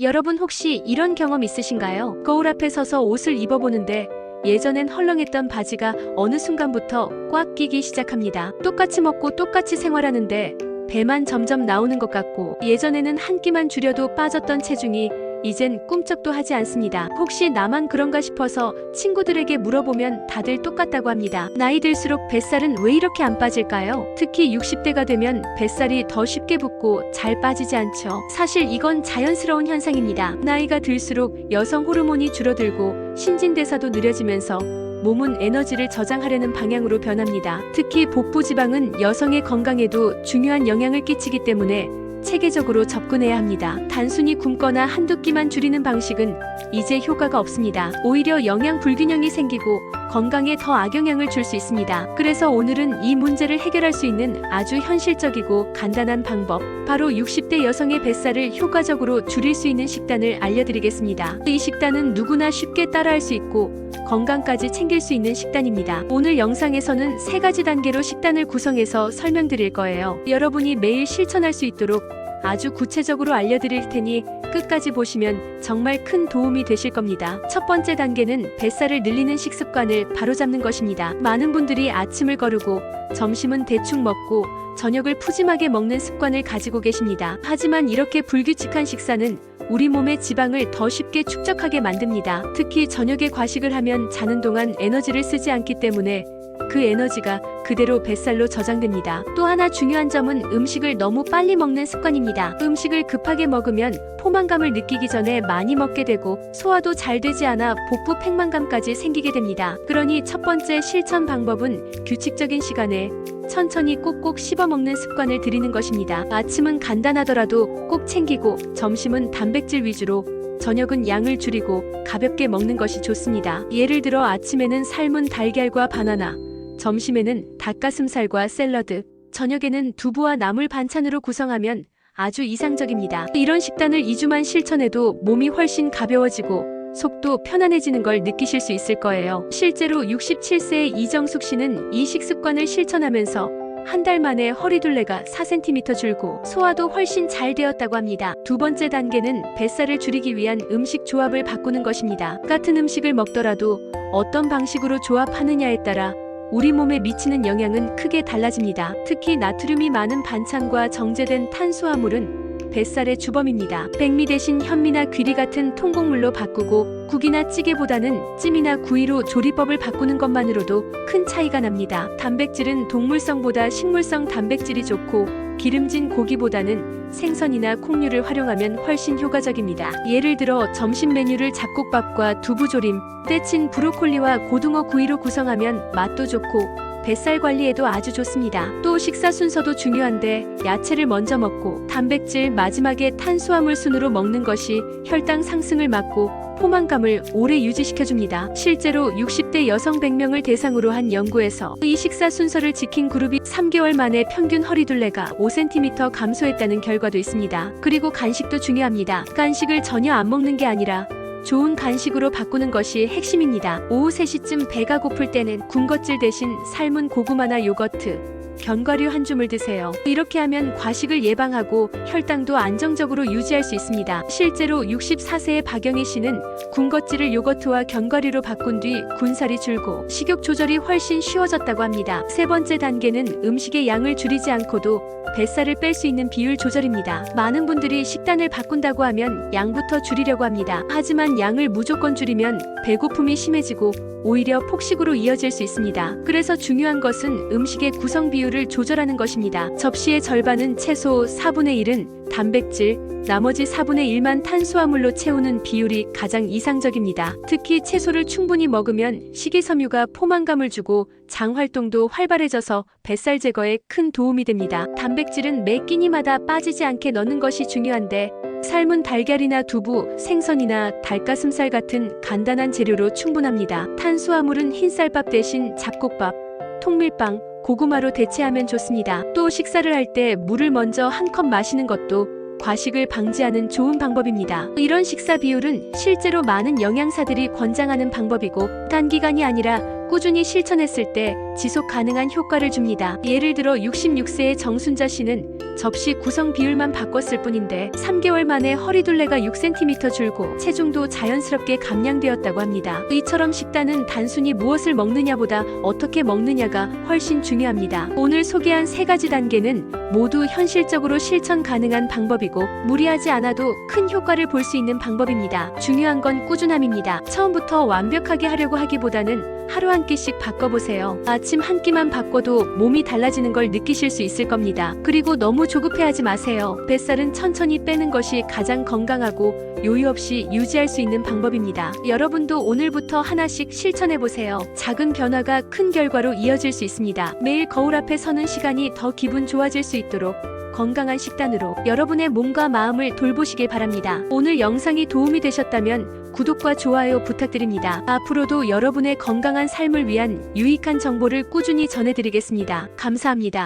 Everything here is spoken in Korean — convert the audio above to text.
여러분 혹시 이런 경험 있으신가요? 거울 앞에 서서 옷을 입어보는데 예전엔 헐렁했던 바지가 어느 순간부터 꽉 끼기 시작합니다. 똑같이 먹고 똑같이 생활하는데 배만 점점 나오는 것 같고, 예전에는 한 끼만 줄여도 빠졌던 체중이 이젠 꿈쩍도 하지 않습니다. 혹시 나만 그런가 싶어서 친구들에게 물어보면 다들 똑같다고 합니다. 나이 들수록 뱃살은 왜 이렇게 안 빠질까요? 특히 60대가 되면 뱃살이 더 쉽게 붙고 잘 빠지지 않죠. 사실 이건 자연스러운 현상입니다. 나이가 들수록 여성 호르몬이 줄어들고 신진대사도 느려지면서 몸은 에너지를 저장하려는 방향으로 변합니다. 특히 복부 지방은 여성의 건강에도 중요한 영향을 끼치기 때문에 체계적으로 접근해야 합니다. 단순히 굶거나 한두 끼만 줄이는 방식은 이제 효과가 없습니다. 오히려 영양 불균형이 생기고 건강에 더 악영향을 줄 수 있습니다. 그래서 오늘은 이 문제를 해결할 수 있는 아주 현실적이고 간단한 방법, 바로 60대 여성의 뱃살을 효과적으로 줄일 수 있는 식단을 알려드리겠습니다. 이 식단은 누구나 쉽게 따라할 수 있고 건강까지 챙길 수 있는 식단입니다. 오늘 영상에서는 3가지 단계로 식단을 구성해서 설명드릴 거예요. 여러분이 매일 실천할 수 있도록 아주 구체적으로 알려드릴 테니 끝까지 보시면 정말 큰 도움이 되실 겁니다. 첫 번째 단계는 뱃살을 늘리는 식습관을 바로잡는 것입니다. 많은 분들이 아침을 거르고 점심은 대충 먹고 저녁을 푸짐하게 먹는 습관을 가지고 계십니다. 하지만 이렇게 불규칙한 식사는 우리 몸의 지방을 더 쉽게 축적하게 만듭니다. 특히 저녁에 과식을 하면 자는 동안 에너지를 쓰지 않기 때문에 그 에너지가 그대로 뱃살로 저장됩니다. 또 하나 중요한 점은 음식을 너무 빨리 먹는 습관입니다. 음식을 급하게 먹으면 포만감을 느끼기 전에 많이 먹게 되고 소화도 잘 되지 않아 복부 팽만감까지 생기게 됩니다. 그러니 첫 번째 실천 방법은 규칙적인 시간에 천천히 꼭꼭 씹어 먹는 습관을 들이는 것입니다. 아침은 간단하더라도 꼭 챙기고 점심은 단백질 위주로, 저녁은 양을 줄이고 가볍게 먹는 것이 좋습니다. 예를 들어 아침에는 삶은 달걀과 바나나, 점심에는 닭가슴살과 샐러드, 저녁에는 두부와 나물 반찬으로 구성하면 아주 이상적입니다. 이런 식단을 2주만 실천해도 몸이 훨씬 가벼워지고 속도 편안해지는 걸 느끼실 수 있을 거예요. 실제로 67세의 이정숙 씨는 이 식습관을 실천하면서 한 달 만에 허리둘레가 4cm 줄고 소화도 훨씬 잘 되었다고 합니다. 두 번째 단계는 뱃살을 줄이기 위한 음식 조합을 바꾸는 것입니다. 같은 음식을 먹더라도 어떤 방식으로 조합하느냐에 따라 우리 몸에 미치는 영향은 크게 달라집니다. 특히 나트륨이 많은 반찬과 정제된 탄수화물은 뱃살의 주범입니다. 백미 대신 현미나 귀리 같은 통곡물로 바꾸고 국이나 찌개보다는 찜이나 구이로 조리법을 바꾸는 것만으로도 큰 차이가 납니다. 단백질은 동물성보다 식물성 단백질이 좋고 기름진 고기보다는 생선이나 콩류를 활용하면 훨씬 효과적입니다. 예를 들어 점심 메뉴를 잡곡밥과 두부조림, 때친 브로콜리와 고등어 구이로 구성하면 맛도 좋고 뱃살 관리에도 아주 좋습니다. 또 식사 순서도 중요한데 야채를 먼저 먹고 단백질, 마지막에 탄수화물 순으로 먹는 것이 혈당 상승을 막고 포만감을 오래 유지시켜줍니다. 실제로 60대 여성 100명을 대상으로 한 연구에서 이 식사 순서를 지킨 그룹이 3개월 만에 평균 허리둘레가 5cm 감소했다는 결과도 있습니다. 그리고 간식도 중요합니다. 간식을 전혀 안 먹는 게 아니라 좋은 간식으로 바꾸는 것이 핵심입니다. 오후 3시쯤 배가 고플 때는 군것질 대신 삶은 고구마나 요거트, 견과류 한 줌을 드세요. 이렇게 하면 과식을 예방하고 혈당도 안정적으로 유지할 수 있습니다. 실제로 64세의 박영희 씨는 군것질을 요거트와 견과류로 바꾼 뒤 군살이 줄고 식욕 조절이 훨씬 쉬워졌다고 합니다. 세 번째 단계는 음식의 양을 줄이지 않고도 뱃살을 뺄 수 있는 비율 조절입니다. 많은 분들이 식단을 바꾼다고 하면 양부터 줄이려고 합니다. 하지만 양을 무조건 줄이면 배고픔이 심해지고 오히려 폭식으로 이어질 수 있습니다. 그래서 중요한 것은 음식의 구성 비율을 조절하는 것입니다. 접시의 절반은 채소, 4분의 1은 단백질, 나머지 4분의 1만 탄수화물로 채우는 비율이 가장 이상적입니다. 특히 채소를 충분히 먹으면 식이섬유가 포만감을 주고 장 활동도 활발해져서 뱃살 제거에 큰 도움이 됩니다. 단백질은 매 끼니마다 빠지지 않게 넣는 것이 중요한데 삶은 달걀이나 두부, 생선이나 닭가슴살 같은 간단한 재료로 충분합니다. 탄수화물은 흰쌀밥 대신 잡곡밥, 통밀빵, 고구마로 대체하면 좋습니다. 또 식사를 할 때 물을 먼저 한 컵 마시는 것도 과식을 방지하는 좋은 방법입니다. 이런 식사 비율은 실제로 많은 영양사들이 권장하는 방법이고 단기간이 아니라 꾸준히 실천했을 때 지속 가능한 효과를 줍니다. 예를 들어 66세의 정순자 씨는 접시 구성 비율만 바꿨을 뿐인데 3개월 만에 허리둘레가 6cm 줄고 체중도 자연스럽게 감량되었다고 합니다. 이처럼 식단은 단순히 무엇을 먹느냐보다 어떻게 먹느냐가 훨씬 중요합니다. 오늘 소개한 3가지 단계는 모두 현실적으로 실천 가능한 방법이고 무리하지 않아도 큰 효과를 볼 수 있는 방법입니다. 중요한 건 꾸준함입니다. 처음부터 완벽하게 하려고 하기보다는 하루 한 끼씩 바꿔보세요. 아침 한 끼만 바꿔도 몸이 달라지는 걸 느끼실 수 있을 겁니다. 그리고 너무 조급해하지 마세요. 뱃살은 천천히 빼는 것이 가장 건강하고 요요 없이 유지할 수 있는 방법입니다. 여러분도 오늘부터 하나씩 실천해보세요. 작은 변화가 큰 결과로 이어질 수 있습니다. 매일 거울 앞에 서는 시간이 더 기분 좋아질 수 있도록 건강한 식단으로 여러분의 몸과 마음을 돌보시길 바랍니다. 오늘 영상이 도움이 되셨다면 구독과 좋아요 부탁드립니다. 앞으로도 여러분의 건강한 삶을 위한 유익한 정보를 꾸준히 전해드리겠습니다. 감사합니다.